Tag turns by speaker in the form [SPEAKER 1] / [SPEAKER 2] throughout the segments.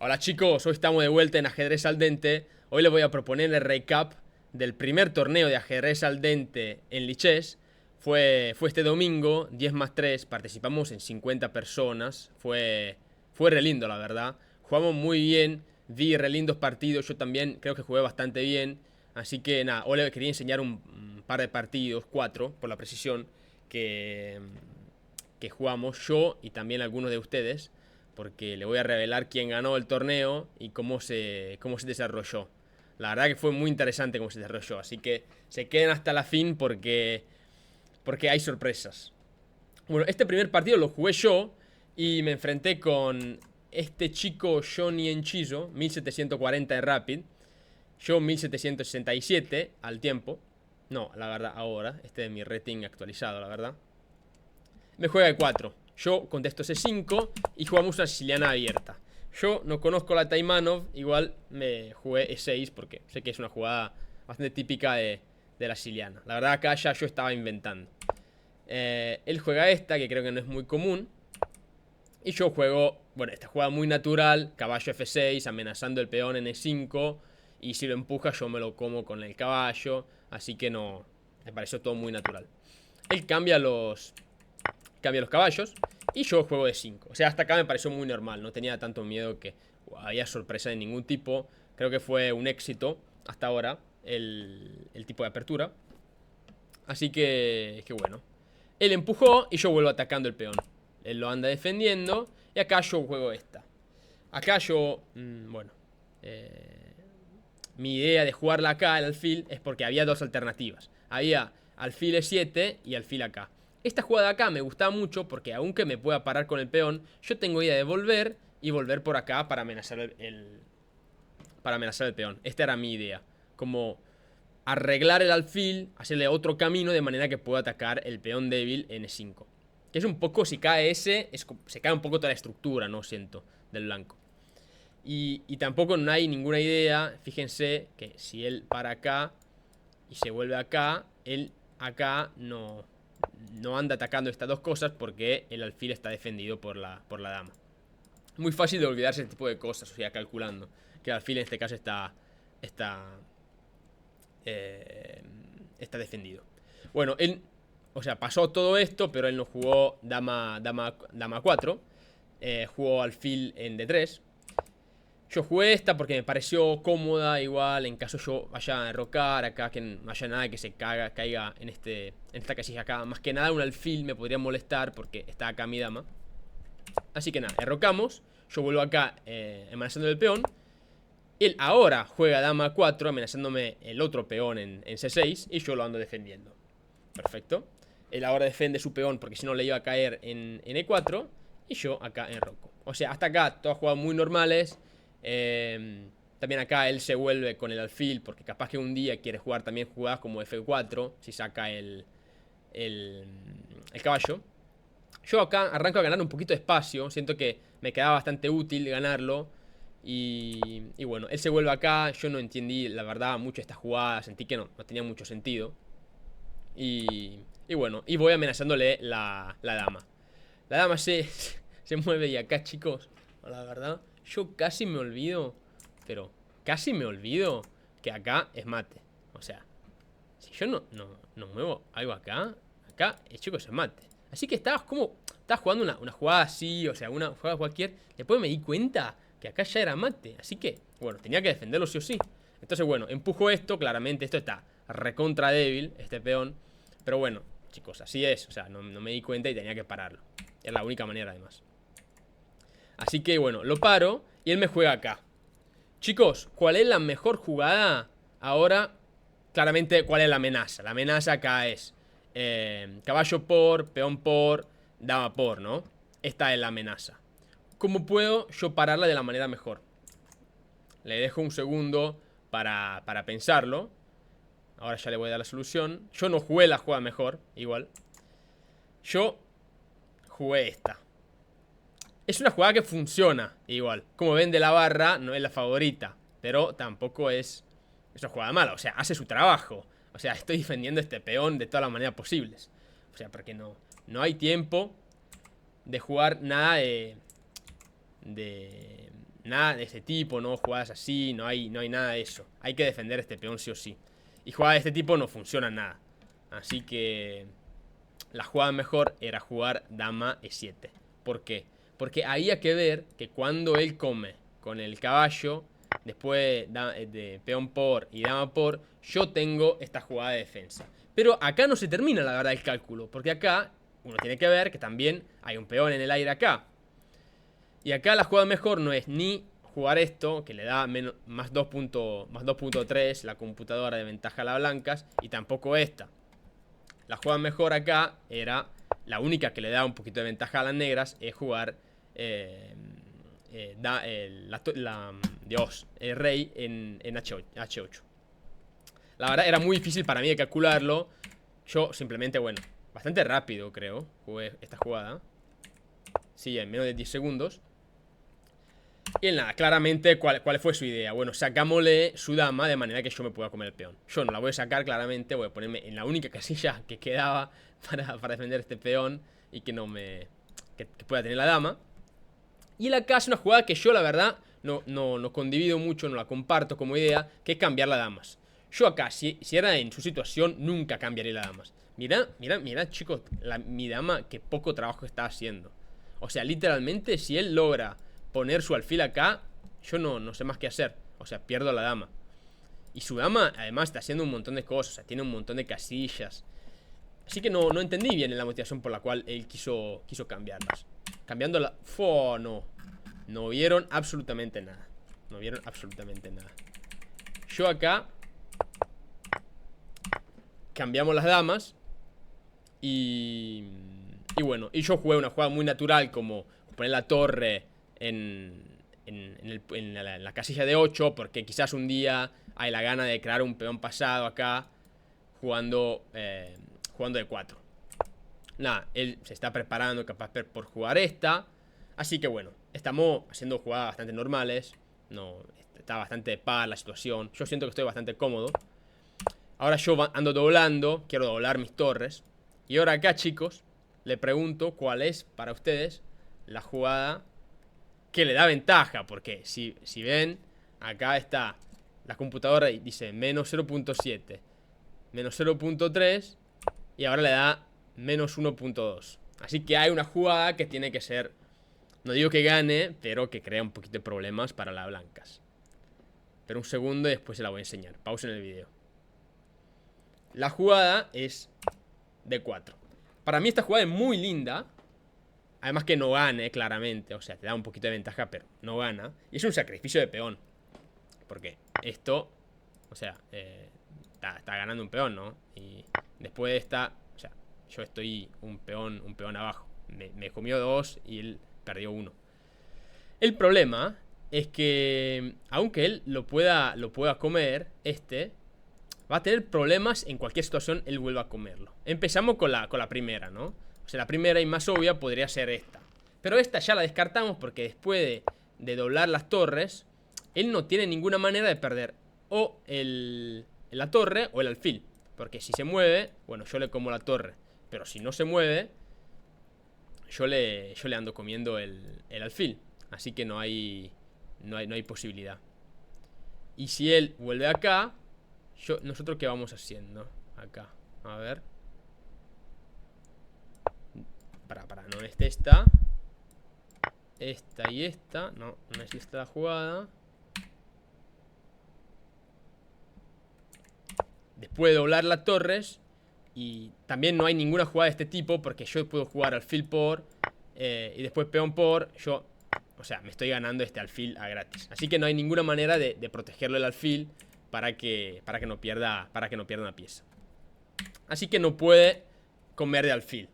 [SPEAKER 1] Hola chicos, hoy estamos de vuelta en Ajedrez al Dente. Hoy les voy a proponer el recap del primer torneo de Ajedrez al Dente en Lichess. Fue este domingo, 10+3, participamos en 50 personas. Fue re lindo, la verdad. Jugamos muy bien, vi re lindos partidos. Yo también creo que jugué bastante bien. Así que nada, hoy les quería enseñar un par de partidos, 4 por la precisión, que, que jugamos yo y también algunos de ustedes, porque le voy a revelar quién ganó el torneo y cómo se desarrolló. La verdad que fue muy interesante cómo se desarrolló, así que se queden hasta la fin porque hay sorpresas. Bueno, este primer partido lo jugué yo y me enfrenté con este chico Johnny Enchizo, 1740 de Rapid. Yo 1767 al tiempo. No, la verdad, ahora. Este es mi rating actualizado, la verdad. Me juega E4. Yo contesto C5 y jugamos una siciliana abierta. Yo no conozco la Taimanov, igual me jugué E6 porque sé que es una jugada bastante típica de la siciliana. La verdad acá ya yo estaba inventando. Él juega esta, que creo que no es muy común. Y yo juego, bueno, esta jugada muy natural, caballo F6, amenazando el peón en E5. Y si lo empuja yo me lo como con el caballo. Así que no, me pareció todo muy natural. Él cambia los caballos y yo juego de 5. O sea, hasta acá me pareció muy normal. No tenía tanto miedo que había sorpresa de ningún tipo. Creo que fue un éxito hasta ahora el tipo de apertura. Así que bueno. Él empujó y yo vuelvo atacando el peón. Él lo anda defendiendo y acá yo juego esta. Acá yo, bueno, mi idea de jugarla acá, al alfil, es porque había dos alternativas. Había alfil E7 y alfil acá. Esta jugada acá me gustaba mucho porque aunque me pueda parar con el peón, yo tengo idea de volver y volver por acá para amenazar para amenazar el peón. Esta era mi idea. Como arreglar el alfil, hacerle otro camino de manera que pueda atacar el peón débil en E5. Que es un poco, si cae ese, se cae un poco toda la estructura, ¿no? Siento, del blanco. Y tampoco no hay ninguna idea. Fíjense que si él para acá y se vuelve acá, él acá no anda atacando estas dos cosas porque el alfil está defendido por la dama. Muy fácil de olvidarse este tipo de cosas, o sea, calculando que el alfil en este caso está, eh, está defendido. Bueno, él, o sea, pasó todo esto, pero él no jugó dama 4. Jugó alfil en D3. Yo jugué esta porque me pareció cómoda, igual, en caso yo vaya a derrocar acá, que no haya nada que se caiga en esta casilla acá. Más que nada un alfil me podría molestar porque está acá mi dama. Así que nada, derrocamos. Yo vuelvo acá amenazando el peón. Él ahora juega dama 4 amenazándome el otro peón en C6 y yo lo ando defendiendo. Perfecto. Él ahora defiende su peón porque si no le iba a caer en E4 y yo acá enroco. O sea, hasta acá todas jugadas muy normales. También acá él se vuelve con el alfil porque capaz que un día quiere jugar también jugadas como F4 si saca el caballo. Yo acá arranco a ganar un poquito de espacio. Siento que me quedaba bastante útil ganarlo. Y bueno, él se vuelve acá. Yo no entendí, la verdad, mucho esta jugada. Sentí que no tenía mucho sentido. Y bueno, y voy amenazándole la dama. La dama se mueve y acá, chicos, la verdad, yo casi me olvido, pero casi me olvido que acá es mate. O sea, si yo no muevo algo acá, chicos, es mate. Así que estabas jugando una jugada así, o sea, una jugada cualquier. Después me di cuenta que acá ya era mate. Así que, bueno, tenía que defenderlo sí o sí. Entonces, bueno, empujo esto, claramente esto está recontra débil, este peón. Pero bueno, chicos, así es. O sea, no me di cuenta y tenía que pararlo. Es la única manera, además. Así que, bueno, lo paro y él me juega acá. Chicos, ¿cuál es la mejor jugada ahora? Claramente, ¿cuál es la amenaza? La amenaza acá es caballo por, peón por, dama por, ¿no? Esta es la amenaza. ¿Cómo puedo yo pararla de la manera mejor? Le dejo un segundo para pensarlo. Ahora ya le voy a dar la solución. Yo no jugué la jugada mejor, igual. Yo jugué esta. Es una jugada que funciona, igual. Como ven de la barra, no es la favorita. Pero tampoco es una jugada mala. O sea, hace su trabajo. O sea, estoy defendiendo este peón de todas las maneras posibles. O sea, porque no hay tiempo de jugar nada de nada de ese tipo, no jugadas así, no hay nada de eso. Hay que defender este peón sí o sí. Y jugadas de este tipo no funcionan nada. Así que la jugada mejor era jugar dama E7. ¿Por qué? Porque ahí hay que ver que cuando él come con el caballo, después de peón por y dama por, yo tengo esta jugada de defensa. Pero acá no se termina la verdad el cálculo, porque acá uno tiene que ver que también hay un peón en el aire acá. Y acá la jugada mejor no es ni jugar esto, que le da más 2.3 la computadora de ventaja a las blancas, y tampoco esta. La jugada mejor acá era, la única que le da un poquito de ventaja a las negras, es jugar el rey en H8. La verdad era muy difícil para mí de calcularlo. Yo simplemente, bueno, bastante rápido creo, jugué esta jugada. Sí, en menos de 10 segundos. Y nada, claramente, ¿cuál fue su idea? Bueno, sacámosle su dama de manera que yo me pueda comer el peón. Yo no la voy a sacar claramente, voy a ponerme en la única casilla que quedaba para defender este peón y que no me... que pueda tener la dama. Y él acá hace una jugada que yo la verdad no condivido mucho, no la comparto como idea, que es cambiar las damas. Yo acá, si era en su situación, nunca cambiaría las damas. Mirá, chicos, mi dama, que poco trabajo está haciendo. O sea, literalmente, si él logra poner su alfil acá, yo no sé más qué hacer. O sea, pierdo la dama. Y su dama, además, está haciendo un montón de cosas. O sea, tiene un montón de casillas. Así que no entendí bien la motivación por la cual él quiso cambiarlas. Cambiándola... No vieron absolutamente nada. No vieron absolutamente nada. Yo acá cambiamos las damas. Y bueno, y yo jugué una jugada muy natural, como poner la torre en la casilla de 8, porque quizás un día hay la gana de crear un peón pasado acá, jugando de 4. Nada, él se está preparando capaz por jugar esta. Así que bueno, estamos haciendo jugadas bastante normales. No, está bastante de par la situación. Yo siento que estoy bastante cómodo. Ahora yo ando doblando, quiero doblar mis torres. Y ahora acá, chicos, le pregunto cuál es para ustedes la jugada que le da ventaja. Porque si ven, acá está la computadora y dice menos 0.7, menos 0.3 y ahora le da menos 1.2. Así que hay una jugada que tiene que ser, no digo que gane, pero que crea un poquito de problemas para las blancas. Pero un segundo y después se la voy a enseñar. Pausen el video. La jugada es D4. Para mí esta jugada es muy linda. Además que no gane, claramente. O sea, te da un poquito de ventaja, pero no gana. Y es un sacrificio de peón. Porque esto, o sea, está ganando un peón, ¿no? Y después de esta, o sea, yo estoy un peón abajo. Me comió 2 y él perdió 1. El problema es que, aunque él lo pueda comer, va a tener problemas en cualquier situación, él vuelva a comerlo. Empezamos con la primera, ¿no? O sea, la primera y más obvia podría ser esta. Pero esta ya la descartamos porque después de doblar las torres, él no tiene ninguna manera de perder o la torre o el alfil. Porque si se mueve, bueno, yo le como la torre. Pero si no se mueve, yo le ando comiendo el alfil. Así que no hay posibilidad. Y si él vuelve acá, nosotros qué vamos haciendo acá. A ver. No es esta. Esta y esta. No es esta la jugada. Después de doblar las torres. Y también no hay ninguna jugada de este tipo, porque yo puedo jugar alfil por y después peón por. O sea, me estoy ganando este alfil a gratis. Así que no hay ninguna manera de protegerle el alfil para que no pierda una pieza. Así que no puede comer de alfil.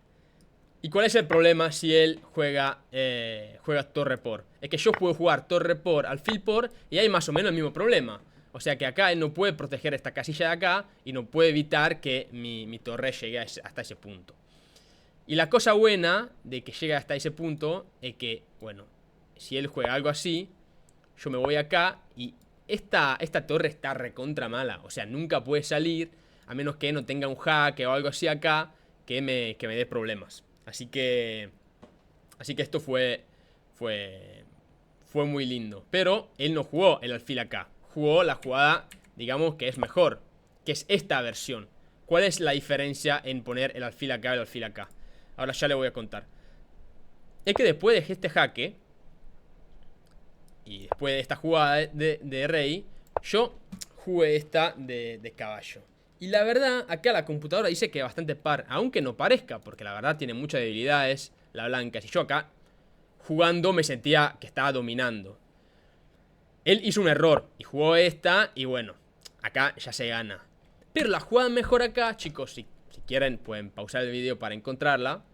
[SPEAKER 1] ¿Y cuál es el problema si él juega torre por? Es que yo puedo jugar torre por, alfil por, y hay más o menos el mismo problema. O sea que acá él no puede proteger esta casilla de acá y no puede evitar que mi torre llegue hasta ese punto. Y la cosa buena de que llegue hasta ese punto es que, bueno, si él juega algo así, yo me voy acá y esta torre está recontra mala. O sea, nunca puede salir a menos que no tenga un jaque o algo así acá que me dé problemas. Así que esto fue fue muy lindo. Pero él no jugó el alfil acá. Jugó la jugada, digamos, que es mejor, que es esta versión. ¿Cuál es la diferencia en poner el alfil acá y el alfil acá? Ahora ya le voy a contar. Es que después de este jaque y después de esta jugada de rey, yo jugué esta de caballo. Y la verdad, acá la computadora dice que bastante par, aunque no parezca, porque la verdad tiene muchas debilidades la blanca. Si yo acá jugando me sentía que estaba dominando. Él hizo un error y jugó esta y bueno, acá ya se gana. Pero la jugada mejor acá, chicos, si quieren pueden pausar el vídeo para encontrarla.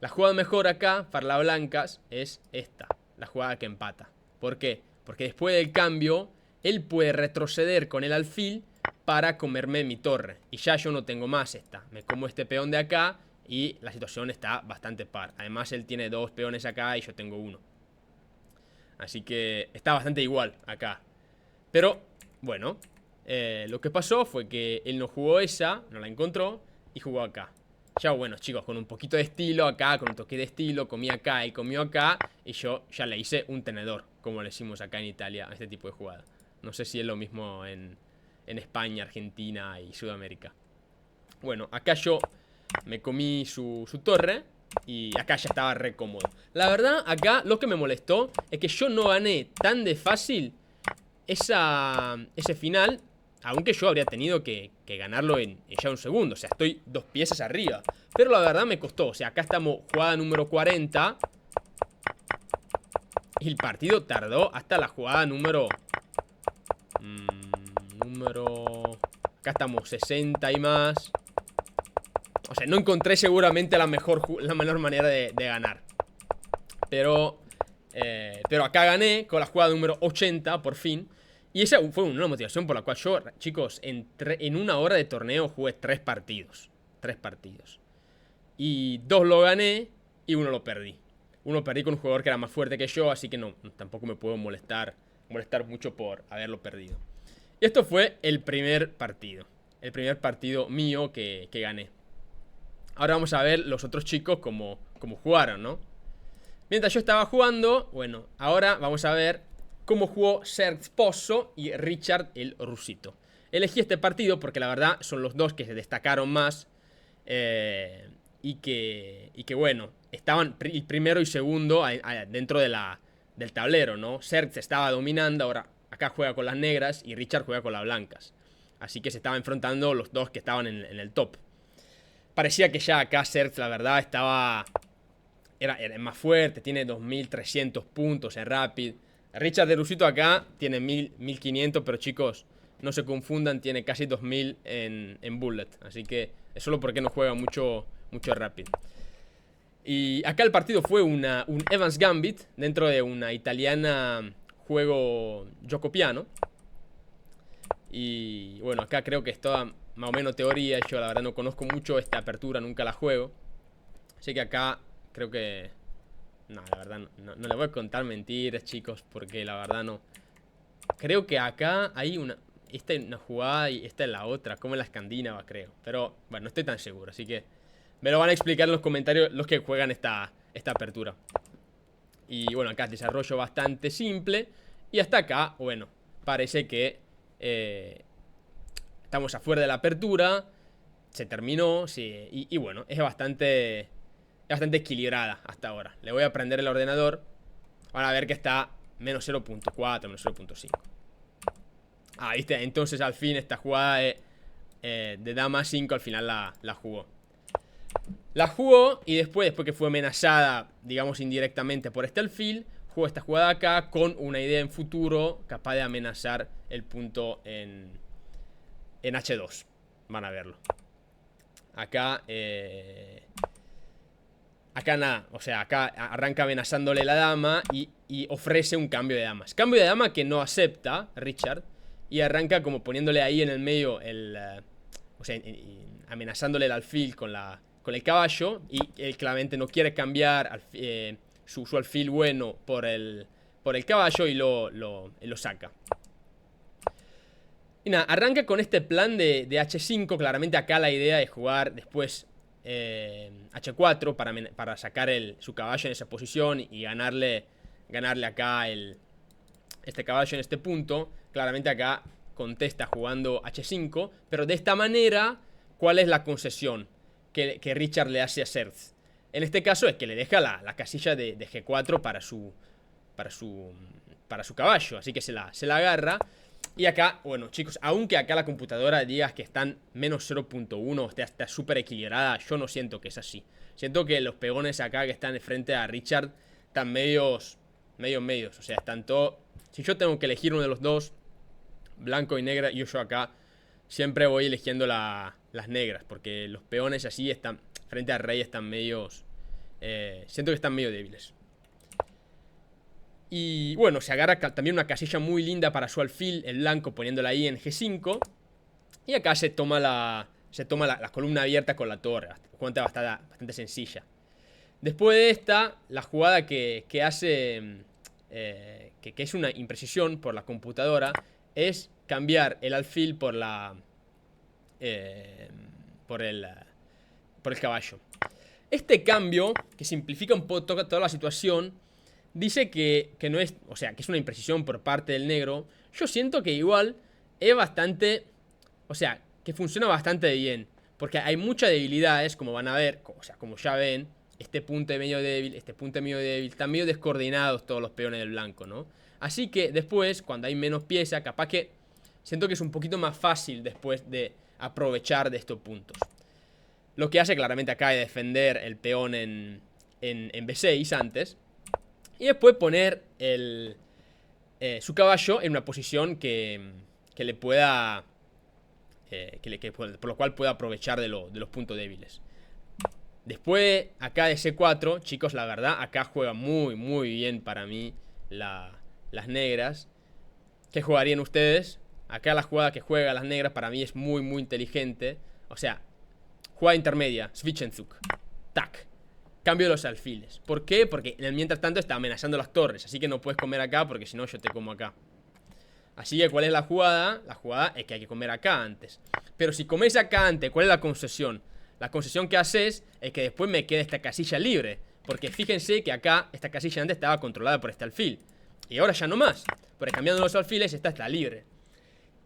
[SPEAKER 1] La jugada mejor acá para las blancas es esta, la jugada que empata. ¿Por qué? Porque después del cambio, él puede retroceder con el alfil para comerme mi torre. Y ya yo no tengo más esta. Me como este peón de acá y la situación está bastante par. Además él tiene 2 peones acá y yo tengo 1. Así que está bastante igual acá. Pero, bueno, lo que pasó fue que él no jugó esa, no la encontró y jugó acá. Ya bueno, chicos, con un poquito de estilo acá, con un toque de estilo, comí acá, él comió acá y yo ya le hice un tenedor, como le decimos acá en Italia a este tipo de jugada. No sé si es lo mismo en España, Argentina y Sudamérica. Bueno, acá yo me comí su torre y acá ya estaba re cómodo. La verdad, acá lo que me molestó es que yo no gané tan de fácil ese final, aunque yo habría tenido que ganarlo en ya un segundo. O sea, estoy 2 piezas arriba. Pero la verdad me costó. O sea, acá estamos jugada número 40 y el partido tardó hasta la jugada número... Acá estamos 60 y más. O sea, no encontré seguramente la menor manera de ganar. Pero acá gané con la jugada número 80 por fin. Y esa fue una motivación por la cual yo, chicos, en una hora de torneo jugué 3 partidos. 3 partidos. Y 2 lo gané y 1 lo perdí. Uno perdí con un jugador que era más fuerte que yo, así que tampoco me puedo molestar mucho por haberlo perdido. Y esto fue el primer partido. El primer partido mío que gané. Ahora vamos a ver los otros chicos cómo jugaron, ¿no? Mientras yo estaba jugando, bueno, ahora vamos a ver cómo jugó Serge Pozzo y Richard el rusito. Elegí este partido porque la verdad son los dos que se destacaron más. Y que bueno, estaban primero y segundo dentro del tablero, ¿no? Serge estaba dominando, ahora acá juega con las negras y Richard juega con las blancas. Así que se estaban enfrentando los dos que estaban en el top. Parecía que ya acá Serge, la verdad, era más fuerte, tiene 2300 puntos en Rapid. Richard de rusito acá tiene 1500, pero chicos, no se confundan, tiene casi 2000 en Bullet. Así que es solo porque no juega mucho Rapid. Y acá el partido fue un Evans Gambit dentro de una italiana juego Gioco Piano. Y bueno, acá creo que es toda más o menos teoría. Yo la verdad no conozco mucho esta apertura, nunca la juego. Así que acá creo que... No, la verdad no le voy a contar mentiras, chicos, porque la verdad no. Creo que acá hay esta es una jugada y esta es la otra, como en la escandinava, creo. Pero bueno, no estoy tan seguro, así que me lo van a explicar en los comentarios los que juegan esta apertura. Y bueno, acá es desarrollo bastante simple. Y hasta acá, bueno, parece que estamos afuera de la apertura. Se terminó, sí, y bueno, es bastante equilibrada hasta ahora. Le voy a prender el ordenador. Van a ver que está menos 0.4, menos 0.5. Ah, viste, entonces al fin esta jugada de dama 5 al final la jugó. La jugó y después que fue amenazada, digamos indirectamente por este alfil, jugó esta jugada acá con una idea en futuro capaz de amenazar el punto en H2. Van a verlo. Acá nada, o sea, acá arranca amenazándole la dama y ofrece un cambio de damas. Cambio de dama que no acepta Richard. Y arranca como poniéndole ahí en el medio o sea, amenazándole el alfil con el caballo. Y él claramente no quiere cambiar su alfil bueno por el caballo y lo saca. Y nada, arranca con este plan de H5. Claramente acá la idea es jugar después H4 para sacar su caballo en esa posición y ganarle ganarle acá este caballo en este punto. Claramente acá contesta jugando H5. Pero de esta manera, ¿cuál es la concesión que Richard le hace a Serz? En este caso es que le deja la casilla de G4 para su caballo. Así que se la agarra. Y acá, bueno chicos, aunque acá la computadora diga que están menos 0.1, está súper equilibrada, yo no siento que es así. Siento que los peones acá que están frente a Richard están medios. O sea, están todos... Si yo tengo que elegir uno de los dos, blanco y negra, yo acá siempre voy eligiendo las negras. Porque los peones así están frente al rey, están medios... siento que están medio débiles. Y bueno, se agarra también una casilla muy linda para su alfil, el blanco, poniéndola ahí en G5. Y acá se toma la columna abierta con la torre. Jugada bastante sencilla. Después de esta, la jugada que hace, que es una imprecisión por la computadora, es cambiar el alfil por el caballo. Este cambio, que simplifica un poco toda la situación, dice que no es, o sea, que es una imprecisión por parte del negro. Yo siento que igual es bastante, o sea, que funciona bastante bien, porque hay muchas debilidades, como van a ver, o sea, como ya ven, este punto es medio débil, este punto es medio débil, están medio descoordinados todos los peones del blanco, ¿no? Así que después, cuando hay menos pieza, capaz que siento que es un poquito más fácil después de aprovechar de estos puntos. Lo que hace claramente acá es defender el peón en B6 antes. Y después poner su caballo en una posición que le pueda... por lo cual pueda aprovechar de los puntos débiles. Después, acá de C4, chicos, la verdad, acá juega muy bien para mí las negras. ¿Qué jugarían ustedes? Acá la jugada que juega las negras para mí es muy inteligente. O sea, jugada intermedia, Zwischenzug. Tac. Cambio de los alfiles. ¿Por qué? Porque en el mientras tanto está amenazando las torres. Así que no puedes comer acá porque si no yo te como acá. Así que ¿cuál es la jugada? La jugada es que hay que comer acá antes. Pero si comes acá antes, ¿cuál es la concesión? La concesión que haces es que después me quede esta casilla libre. Porque fíjense que acá esta casilla antes estaba controlada por este alfil. Y ahora ya no más. Porque cambiando los alfiles esta está libre.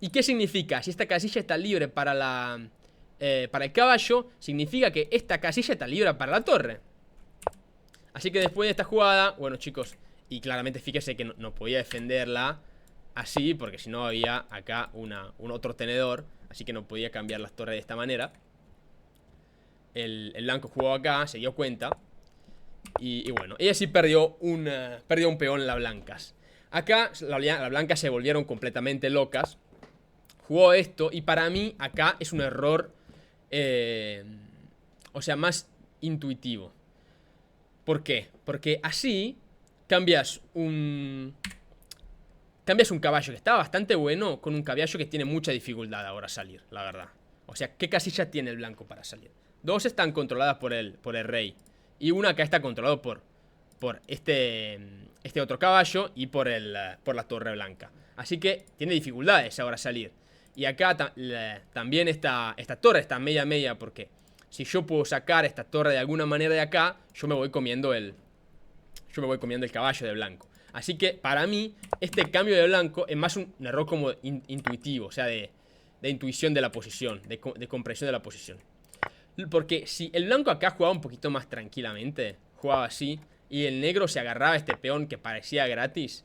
[SPEAKER 1] ¿Y qué significa? Si esta casilla está libre para el caballo, significa que esta casilla está libre para la torre. Así que después de esta jugada, bueno chicos, y claramente fíjese que no podía defenderla así, porque si no había acá un otro tenedor. Así que no podía cambiar las torres de esta manera. El blanco jugó acá, se dio cuenta. Y bueno, ella sí perdió un peón en las blancas. Acá las blancas se volvieron completamente locas. Jugó esto y para mí acá es un error, o sea, más intuitivo. ¿Por qué? Porque así cambias un caballo que estaba bastante bueno con un caballo que tiene mucha dificultad ahora a salir, la verdad. O sea, ¿qué casilla tiene el blanco para salir? Dos están controladas por el rey. Y una acá está controlada por este otro caballo y por la torre blanca. Así que tiene dificultades ahora a salir. Y acá también esta torre está media porque si yo puedo sacar esta torre de alguna manera de acá, yo me voy comiendo el caballo de blanco. Así que para mí este cambio de blanco es más un error como intuitivo, o sea, de intuición de la posición, de comprensión de la posición. Porque si el blanco acá jugaba un poquito más tranquilamente, jugaba así, y el negro se agarraba a este peón que parecía gratis,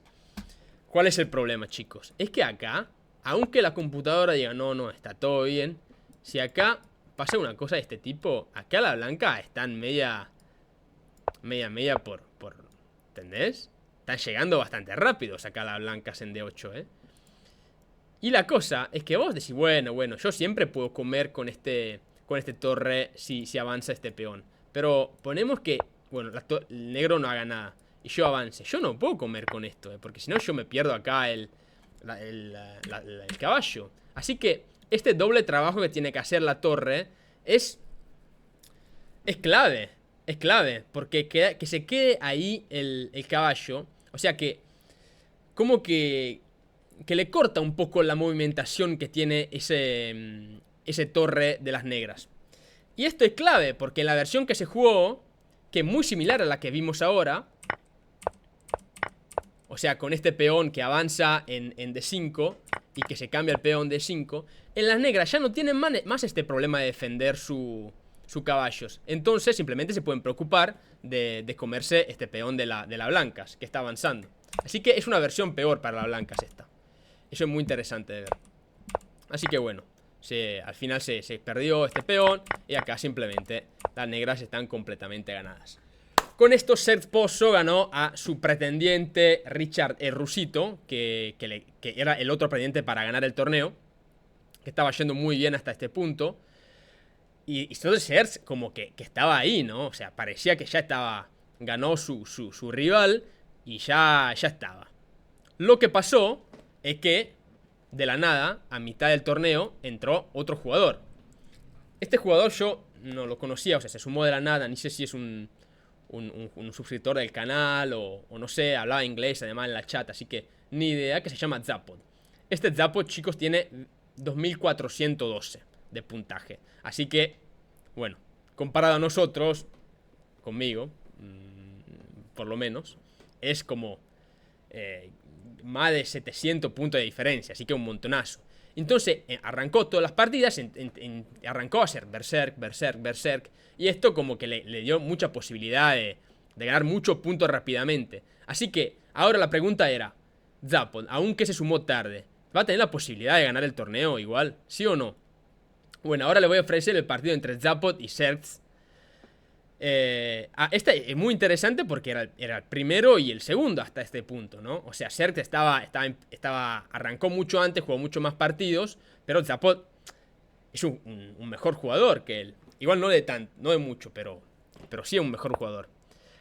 [SPEAKER 1] ¿cuál es el problema, chicos? Es que acá, aunque la computadora diga no, está todo bien, si acá pasa una cosa de este tipo, acá la blanca están media por ¿entendés? Están llegando bastante rápido acá las blancas en D8, Y la cosa es que vos decís, bueno, yo siempre puedo comer con este torre si avanza este peón. Pero ponemos que, bueno, el negro no haga nada y yo avance. Yo no puedo comer con esto, porque si no yo me pierdo acá el caballo. Así que este doble trabajo que tiene que hacer la torre es clave. Es clave, porque que se quede ahí el caballo. O sea que como que le corta un poco la movimentación que tiene ese torre de las negras. Y esto es clave, porque en la versión que se jugó, que es muy similar a la que vimos ahora, sea, con este peón que avanza en D5 y que se cambia el peón D5, en las negras ya no tienen más este problema de defender sus caballos. Entonces simplemente se pueden preocupar de comerse este peón de la blancas, que está avanzando. Así que es una versión peor para las blancas esta. Eso es muy interesante de ver. Así que bueno, al final se perdió este peón y acá simplemente las negras están completamente ganadas. Con esto Serge Pozzo ganó a su pretendiente Richard Rusito, que era el otro pretendiente para ganar el torneo, que estaba yendo muy bien hasta este punto. Y entonces Serge como que estaba ahí, ¿no? O sea, parecía que ya estaba, ganó su rival y ya estaba. Lo que pasó es que de la nada, a mitad del torneo, entró otro jugador. Este jugador yo no lo conocía, o sea, se sumó de la nada, ni sé si es un suscriptor del canal o no sé, hablaba inglés además en la chat, así que ni idea, que se llama Zapod. Este Zapod, chicos, tiene 2412 de puntaje. Así que, bueno, comparado a nosotros, conmigo, por lo menos, es como más de 700 puntos de diferencia, así que un montonazo. Entonces arrancó todas las partidas, arrancó a hacer berserk, y esto como que le dio mucha posibilidad de ganar muchos puntos rápidamente. Así que ahora la pregunta era, Zapod, aunque se sumó tarde, ¿va a tener la posibilidad de ganar el torneo igual? ¿Sí o no? Bueno, ahora le voy a ofrecer el partido entre Zapod y Serge. Este es muy interesante porque era el primero y el segundo hasta este punto, ¿no? O sea, Serge arrancó mucho antes, jugó mucho más partidos, pero Zapod es un mejor jugador que él. Igual no de mucho, pero sí es un mejor jugador.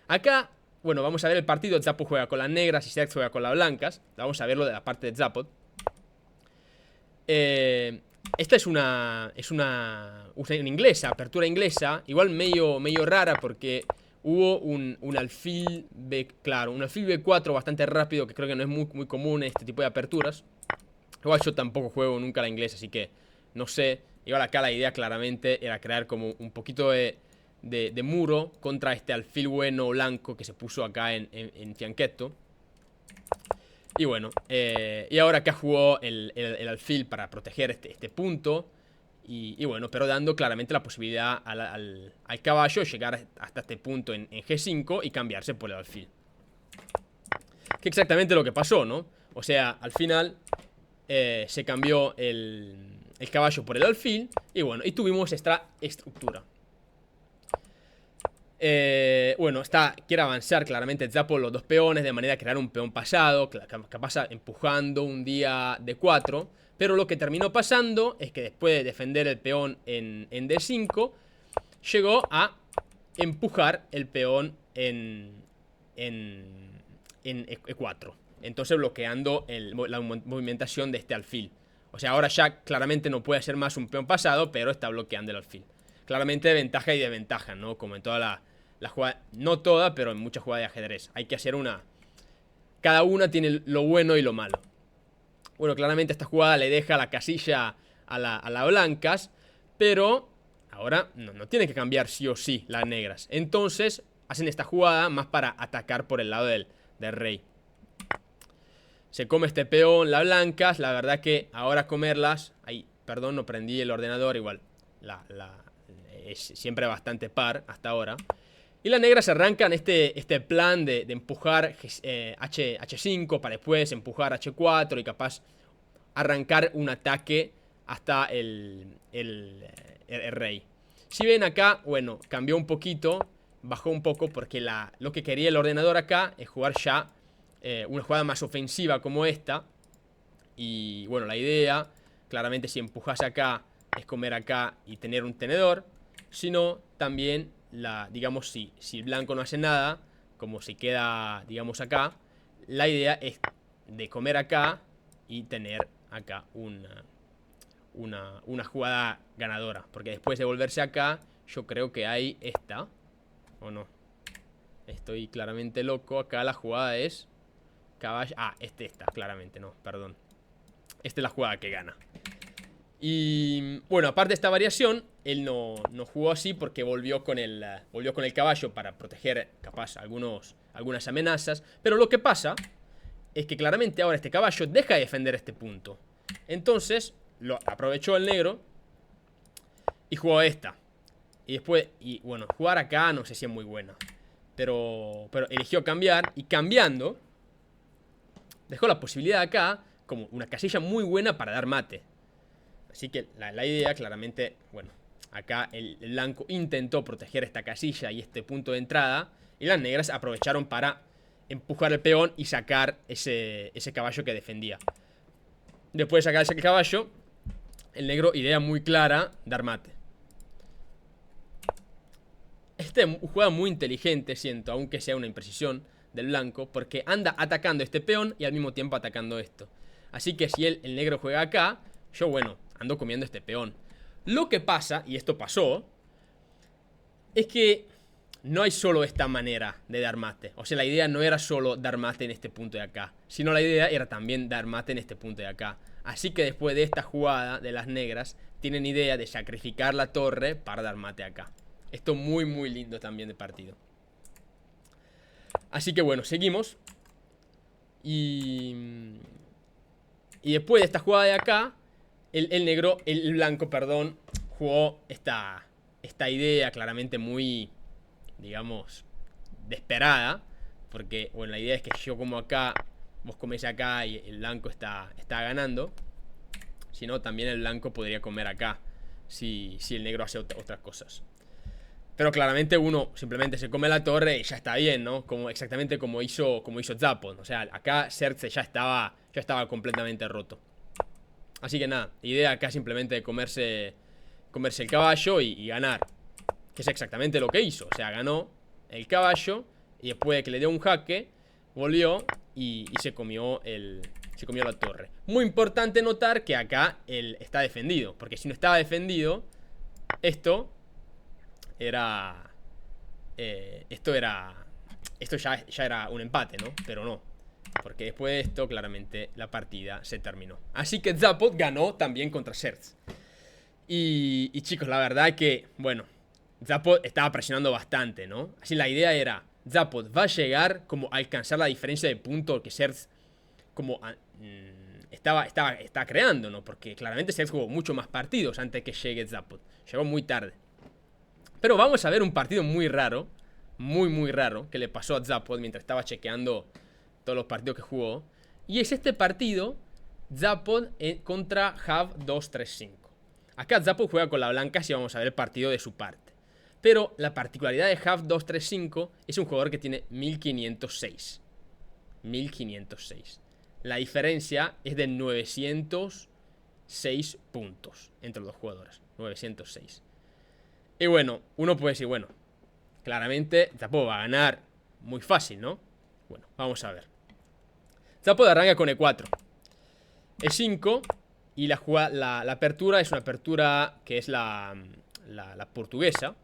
[SPEAKER 1] Acá, bueno, vamos a ver el partido. Zapod juega con las negras y Serge juega con las blancas. Vamos a verlo de la parte de Zapod. Esta es una inglesa, apertura inglesa. Igual medio rara porque hubo un alfil B, claro, un alfil B4 bastante rápido, que creo que no es muy común en este tipo de aperturas. Igual yo tampoco juego nunca la inglesa, así que no sé. Igual acá la idea claramente era crear como un poquito de muro contra este alfil bueno blanco que se puso acá en Fianchetto. Y bueno, y ahora acá jugó el alfil para proteger este punto. Y bueno, pero dando claramente la posibilidad al caballo llegar hasta este punto en G5 y cambiarse por el alfil. Que exactamente lo que pasó, ¿no? O sea, al final se cambió el caballo por el alfil. Y bueno, y tuvimos esta estructura. Bueno, quiere avanzar claramente Zapod los dos peones de manera de crear un peón pasado, capaz empujando un día de 4. Pero lo que terminó pasando es que después de defender el peón en D5, llegó a empujar el peón en E4. Entonces bloqueando la movimentación de este alfil. O sea, ahora ya claramente no puede ser más un peón pasado, pero está bloqueando el alfil. Claramente de ventaja y desventaja, ¿no? Como en toda la jugada, no toda, pero en muchas jugadas de ajedrez. Hay que hacer cada una tiene lo bueno y lo malo. Bueno, claramente esta jugada le deja la casilla a la blancas, pero ahora no tiene que cambiar sí o sí las negras. Entonces hacen esta jugada más para atacar por el lado del rey. Se come este peón, las blancas. La verdad que ahora comerlas... Ay, perdón, no prendí el ordenador. Igual es siempre bastante par hasta ahora. Y las negras arrancan este plan de empujar H5 para después empujar H4 y capaz arrancar un ataque hasta el rey. Si ven acá, bueno, cambió un poquito, bajó un poco porque lo que quería el ordenador acá es jugar ya una jugada más ofensiva como esta. Y bueno, la idea, claramente si empujas acá, es comer acá y tener un tenedor. Si no, también, digamos, si el blanco no hace nada, como se queda, digamos, acá, la idea es de comer acá y tener acá una jugada ganadora. Porque después de volverse acá, yo creo que hay esta, ¿o no? Estoy claramente loco. Acá la jugada es caballo. Ah, está, claramente, no, perdón. Esta es la jugada que gana. Y bueno, aparte de esta variación, él no jugó así porque volvió con el caballo para proteger capaz algunas amenazas. Pero lo que pasa es que claramente ahora este caballo deja de defender este punto. Entonces lo aprovechó el negro y jugó esta. Y después, y bueno, jugar acá no sé si es muy buena, pero eligió cambiar. Y cambiando dejó la posibilidad acá como una casilla muy buena para dar mate. Así que la idea claramente, bueno, acá el blanco intentó proteger esta casilla y este punto de entrada, y las negras aprovecharon para empujar el peón y sacar ese caballo que defendía. Después de sacar ese caballo, el negro, idea muy clara, dar mate. Este juega muy inteligente, siento, aunque sea una imprecisión del blanco, porque anda atacando este peón y al mismo tiempo atacando esto. Así que si el negro juega acá, yo, bueno, ando comiendo este peón. Lo que pasa, y esto pasó, es que no hay solo esta manera de dar mate. O sea, la idea no era solo dar mate en este punto de acá, sino la idea era también dar mate en este punto de acá. Así que después de esta jugada de las negras, tienen idea de sacrificar la torre para dar mate acá. Esto muy muy lindo también de partido. Así que bueno, seguimos. Y después de esta jugada de acá, el blanco, perdón, jugó esta idea claramente muy, digamos, desesperada. Porque, bueno, la idea es que yo como acá, vos comés acá y el blanco está ganando. Si no, también el blanco podría comer acá si el negro hace otras cosas. Pero claramente uno simplemente se come la torre y ya está bien, ¿no? Exactamente como hizo Zapon. O sea, acá Xerxes ya estaba completamente roto. Así que nada, idea acá simplemente de comerse el caballo y ganar. Que es exactamente lo que hizo. O sea, ganó el caballo y después de que le dio un jaque, volvió y se comió la torre. Muy importante notar que acá él está defendido. Porque si no estaba defendido, esto ya era un empate, ¿no? Pero no, porque después de esto claramente la partida se terminó. Así que Zapot ganó también contra Xerxes. Y chicos, la verdad que, bueno, Zapot estaba presionando bastante, ¿no? Así la idea era, Zapot va a llegar como a alcanzar la diferencia de punto que Xerxes como está creando, ¿no? Porque claramente Xerxes jugó mucho más partidos antes que llegue Zapot. Llegó muy tarde. Pero vamos a ver un partido muy raro, muy raro, que le pasó a Zapot mientras estaba chequeando todos los partidos que jugó. Y es este partido, Zapot contra Hav 235. Acá Zapot juega con la blanca, si vamos a ver el partido de su parte. Pero la particularidad de Hav 235 es un jugador que tiene 1506. 1506. La diferencia es de 906 puntos entre los dos jugadores. 906. Y bueno, uno puede decir, bueno, claramente Zapot va a ganar muy fácil, ¿no? Bueno, vamos a ver. Zapot arranca con E4, E5. Y la apertura es una apertura que es la portuguesa.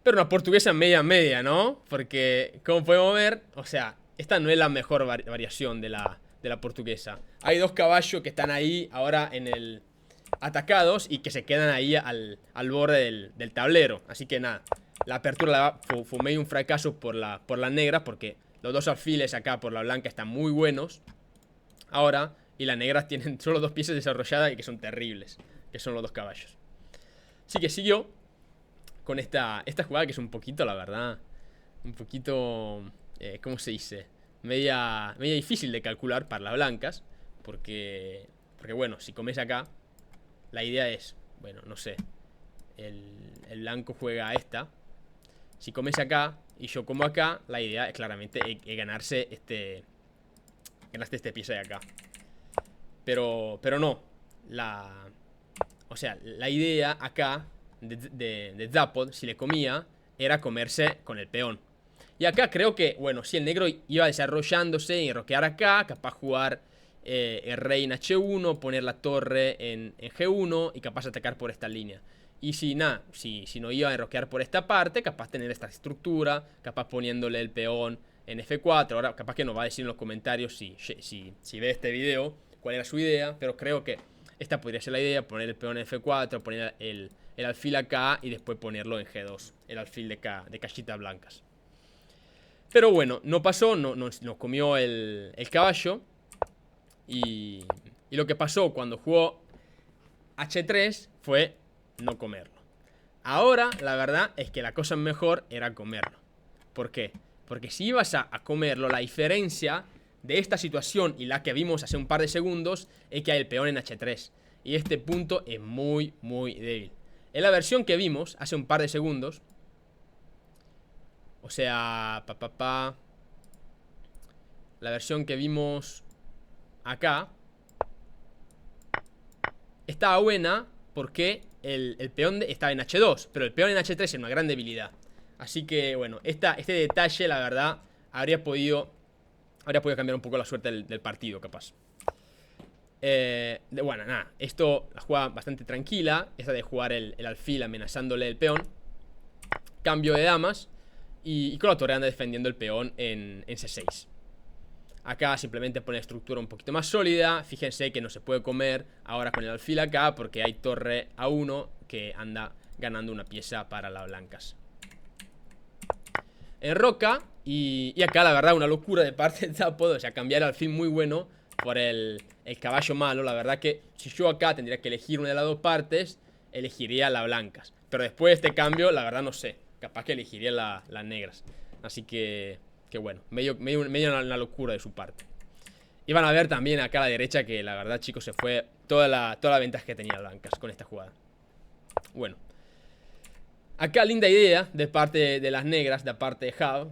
[SPEAKER 1] Pero una portuguesa media, ¿no? Porque, como podemos ver, o sea, esta no es la mejor variación de la portuguesa. Hay dos caballos que están ahí ahora atacados y que se quedan ahí al borde del tablero. Así que nada, la apertura fue medio un fracaso por la negra, porque los dos alfiles acá por la blanca están muy buenos ahora, y las negras tienen solo dos piezas desarrolladas y que son terribles, que son los dos caballos. Así que siguió con esta jugada que es un poquito, la verdad, un poquito, ¿cómo se dice? Media difícil de calcular para las blancas, porque bueno, si comes acá, la idea es, bueno, no sé, el blanco juega a esta. Si comes acá y yo como acá, la idea es claramente ganarse este pieza de acá. Pero no, o sea, la idea acá de Zapot, si le comía, era comerse con el peón. Y acá creo que, bueno, si el negro iba desarrollándose y roquear acá, capaz jugar el rey en H1, poner la torre en G1 y capaz atacar por esta línea. Y si no iba a enroquear por esta parte, capaz tener esta estructura, capaz poniéndole el peón en F4. Ahora capaz que nos va a decir en los comentarios si ve este video cuál era su idea, pero creo que esta podría ser la idea, poner el peón en F4, poner el alfil acá y después ponerlo en G2, el alfil de cachitas blancas. Pero bueno, no pasó, nos comió el caballo. Y lo que pasó cuando jugó H3 fue no comerlo. Ahora, la verdad es que la cosa mejor era comerlo. ¿Por qué? Porque si ibas a comerlo, la diferencia de esta situación y la que vimos hace un par de segundos es que hay el peón en H3. Y este punto es muy, muy débil. En la versión que vimos hace un par de segundos, o sea, la versión que vimos acá estaba buena porque el peón estaba en H2, pero el peón en H3 es una gran debilidad. Así que, bueno, este detalle, la verdad, habría podido cambiar un poco la suerte del partido, capaz. Bueno, nada, esto la jugada bastante tranquila. Esta de jugar el alfil amenazándole el peón. Cambio de damas. Y con la torre anda defendiendo el peón en C6. Acá simplemente pone la estructura un poquito más sólida. Fíjense que no se puede comer ahora con el alfil acá, porque hay torre A1 que anda ganando una pieza para las blancas. En roca. Y acá la verdad una locura de parte de Zapod. O sea, cambiar el alfil muy bueno por el caballo malo. La verdad que si yo acá tendría que elegir una de las dos partes, elegiría las blancas. Pero después de este cambio, la verdad no sé. Capaz que elegiría las negras. Así que bueno, medio una locura de su parte. Y van a ver también acá a la derecha que la verdad, chicos, se fue toda la ventaja que tenía blancas con esta jugada. Bueno, acá linda idea de parte de las negras, de parte de Jav,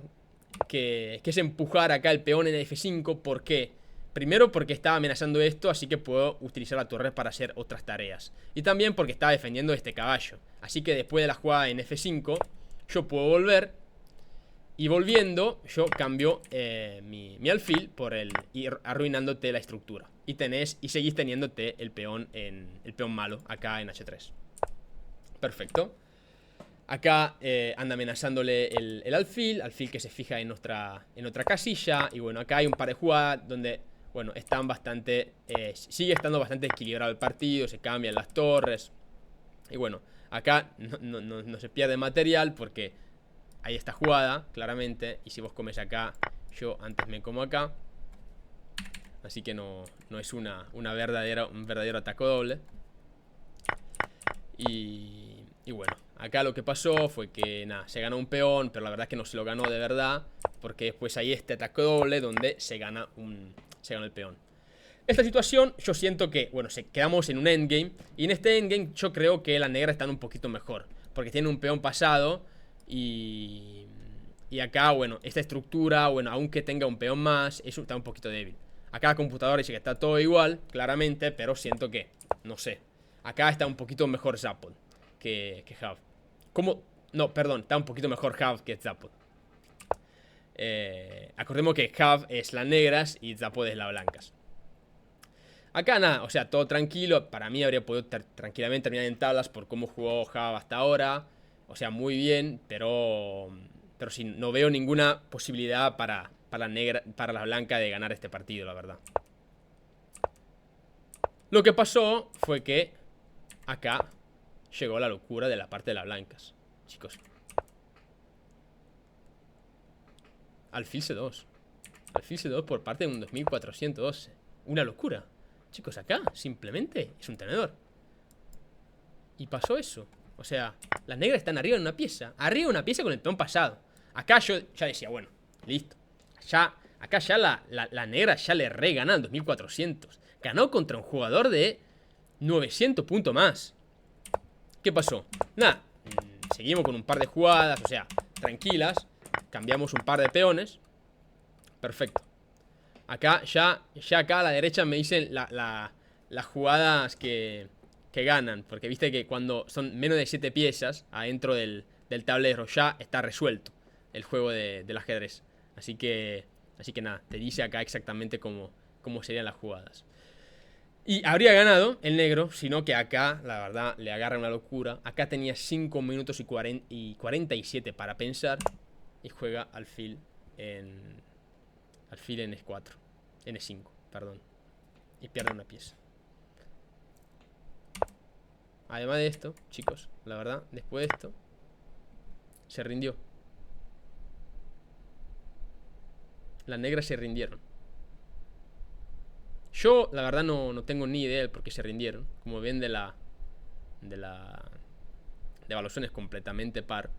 [SPEAKER 1] que es empujar acá el peón en F5. ¿Por qué? Primero porque estaba amenazando esto, así que puedo utilizar la torre para hacer otras tareas. Y también porque estaba defendiendo este caballo. Así que después de la jugada en F5, yo puedo volver. Y volviendo, yo cambio mi alfil por el ir arruinándote la estructura. Y seguís teniéndote el peón malo acá en H3. Perfecto. Acá anda amenazándole el alfil que se fija en otra casilla. Y bueno, acá hay un par de jugadas donde, bueno, están bastante sigue estando bastante equilibrado el partido. Se cambian las torres. Y bueno, acá no se pierde material porque hay esta jugada, claramente. Y si vos comes acá, yo antes me como acá. Así que no es un verdadero ataque doble. Y bueno, acá lo que pasó fue que, nada, se ganó un peón, pero la verdad es que no se lo ganó de verdad, porque después hay este ataque doble donde se gana el peón. Esta situación yo siento que, bueno, quedamos en un endgame. Y en este endgame yo creo que las negras están un poquito mejor, porque tienen un peón pasado. Y acá, bueno, esta estructura, bueno, aunque tenga un peón más, eso está un poquito débil. Acá la computadora dice que está todo igual, claramente, pero siento que, no sé, acá está un poquito mejor Zapod que Jav. ¿Cómo? No, perdón, está un poquito mejor Jav que Zapod. Acordemos que Jav es las negras y Zapod es las blancas. Acá nada, o sea, todo tranquilo. Para mí habría podido tranquilamente terminar en tablas por cómo jugó Jav hasta ahora. O sea, muy bien, pero sí, no veo ninguna posibilidad para la blanca de ganar este partido, la verdad. Lo que pasó fue que acá llegó la locura de la parte de las blancas, chicos. Alfil C2. Alfil C2 por parte de un 2412. Una locura. Chicos, acá simplemente es un tenedor. Y pasó eso. O sea, las negras están arriba en una pieza. Arriba en una pieza con el peón pasado. Acá yo ya decía, bueno, listo. Acá ya la negra ya le re-gana al 2400. Ganó contra un jugador de 900 puntos más. ¿Qué pasó? Nada, seguimos con un par de jugadas, o sea, tranquilas. Cambiamos un par de peones. Perfecto. Acá ya acá a la derecha me dicen las jugadas que ganan. Porque viste que cuando son menos de 7 piezas adentro del tablero ya está resuelto el juego del ajedrez. Así que nada, te dice acá exactamente cómo serían las jugadas. Y habría ganado el negro, sino que acá, la verdad, le agarra una locura. Acá tenía 5 minutos y 47 para pensar. Y juega alfil en E4. En E5, perdón. Y pierde una pieza. Además de esto, chicos, la verdad, después de esto se rindió. Las negras se rindieron. Yo, la verdad, no tengo ni idea de por qué se rindieron. Como ven, de evaluación es completamente par.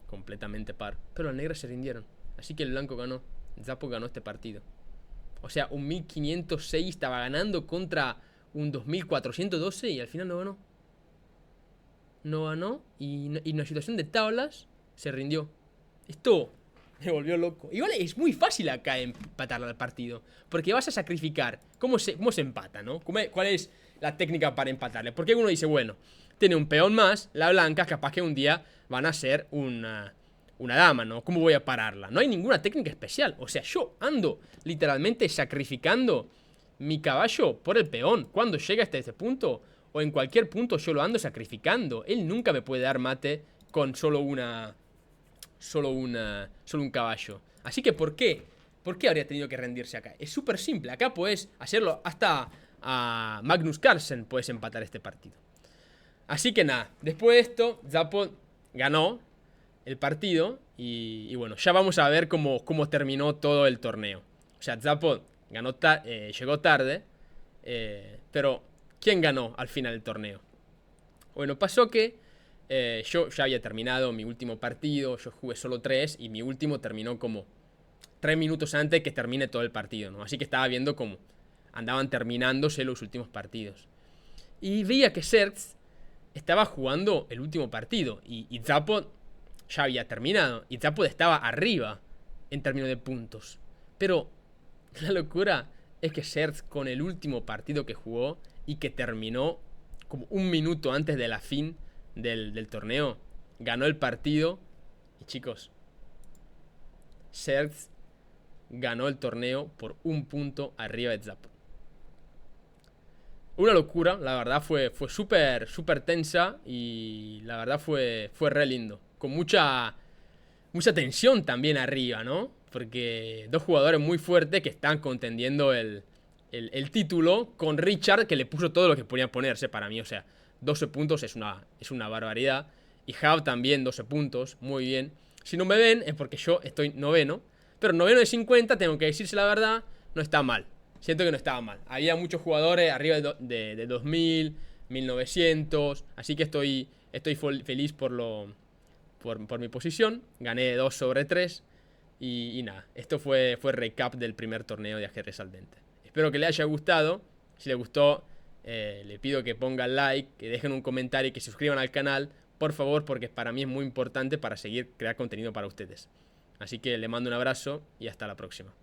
[SPEAKER 1] Completamente par. Pero las negras se rindieron. Así que el blanco ganó. Zapo ganó este partido. O sea, un 1506 estaba ganando contra un 2412 y al final no ganó. No ganó y en una situación de tablas se rindió. Esto me volvió loco. Igual es muy fácil acá empatar el partido, porque vas a sacrificar. ¿Cómo se empata, no? ¿Cuál es la técnica para empatarle? Porque uno dice, bueno, tiene un peón más, la blanca, capaz que un día van a ser una dama, ¿no? ¿Cómo voy a pararla? No hay ninguna técnica especial. O sea, yo ando literalmente sacrificando mi caballo por el peón. Cuando llega hasta este punto, o en cualquier punto, yo lo ando sacrificando. Él nunca me puede dar mate con solo un caballo. Así que, ¿por qué? ¿Por qué habría tenido que rendirse acá? Es súper simple. Acá puedes hacerlo hasta a Magnus Carlsen. Puedes empatar este partido. Así que nada, después de esto, Zapo ganó el partido. Y bueno, ya vamos a ver cómo terminó todo el torneo. O sea, Zapo ganó llegó tarde. Pero, ¿quién ganó al final del torneo? Bueno, pasó que yo ya había terminado mi último partido. Yo jugué solo 3 y mi último terminó como 3 minutos antes que termine todo el partido, ¿no? Así que estaba viendo cómo andaban terminándose los últimos partidos. Y veía que Zergs estaba jugando el último partido y Zapo ya había terminado. Y Zapo estaba arriba en términos de puntos. Pero la locura es que Zergs, con el último partido que jugó y que terminó como un minuto antes de la fin del torneo, ganó el partido. Y chicos, Zergs ganó el torneo por un punto arriba de Zapo. Una locura, la verdad fue súper tensa y la verdad fue re lindo. Con mucha tensión también arriba, ¿no? Porque dos jugadores muy fuertes que están contendiendo el título con Richard, que le puso todo lo que podía ponerse para mí. O sea, 12 puntos es una barbaridad. Y Hav también 12 puntos, muy bien. Si no me ven es porque yo estoy noveno. Pero noveno de 50, tengo que decirse la verdad, no está mal. Siento que no estaba mal. Había muchos jugadores arriba de 2000, 1900. Así que estoy feliz por mi posición. Gané 2 sobre 3. Y nada, esto fue recap del primer torneo de ajedrez al dente. Espero que le haya gustado. Si le gustó, le pido que pongan like, que dejen un comentario y que se suscriban al canal. Por favor, porque para mí es muy importante para seguir crear contenido para ustedes. Así que le mando un abrazo y hasta la próxima.